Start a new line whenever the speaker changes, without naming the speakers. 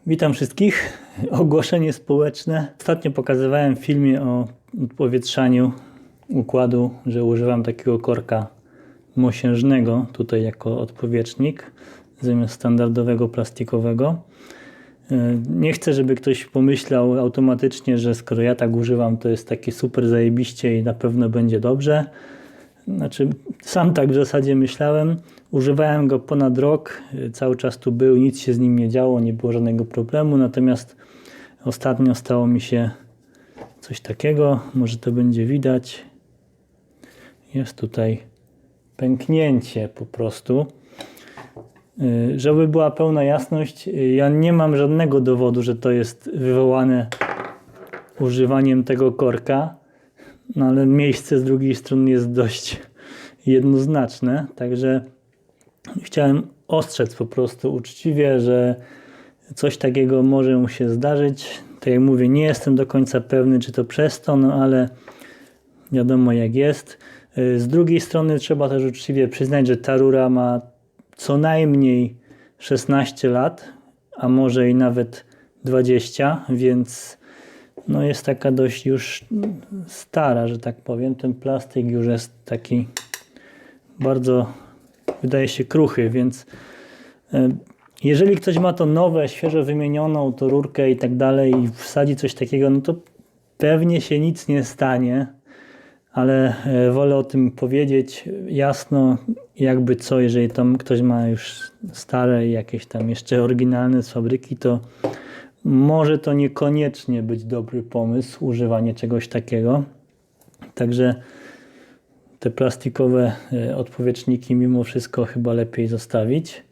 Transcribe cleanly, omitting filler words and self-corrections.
Witam wszystkich. Ogłoszenie społeczne. Ostatnio pokazywałem w filmie o odpowietrzaniu układu, że używam takiego korka mosiężnego tutaj jako odpowietrznik zamiast standardowego plastikowego. Nie chcę, żeby ktoś pomyślał automatycznie, że skoro ja tak używam, to jest takie super zajebiście i na pewno będzie dobrze. Znaczy, sam tak w zasadzie myślałem. Używałem go ponad rok, cały czas tu był, nic się z nim nie działo, nie było żadnego problemu. Natomiast ostatnio stało mi się coś takiego, może to będzie widać. Jest tutaj pęknięcie po prostu. Żeby była pełna jasność, ja nie mam żadnego dowodu, że to jest wywołane używaniem tego korka. No ale miejsce z drugiej strony jest dość jednoznaczne, także chciałem ostrzec po prostu uczciwie, że coś takiego może mu się zdarzyć. Tak jak mówię, nie jestem do końca pewny, czy to przez to, no ale wiadomo jak jest. Z drugiej strony trzeba też uczciwie przyznać, że ta rura ma co najmniej 16 lat, a może i nawet 20, więc no jest taka dość już stara, że tak powiem. Ten plastik już jest taki bardzo, wydaje się, kruchy, więc jeżeli ktoś ma to nowe, świeżo wymienioną to rurkę i tak dalej i wsadzi coś takiego, no to pewnie się nic nie stanie, ale wolę o tym powiedzieć jasno, jakby co, jeżeli tam ktoś ma już stare i jakieś tam jeszcze oryginalne z fabryki, to może to niekoniecznie być dobry pomysł, używanie czegoś takiego. Także te plastikowe odpowietrzniki mimo wszystko chyba lepiej zostawić.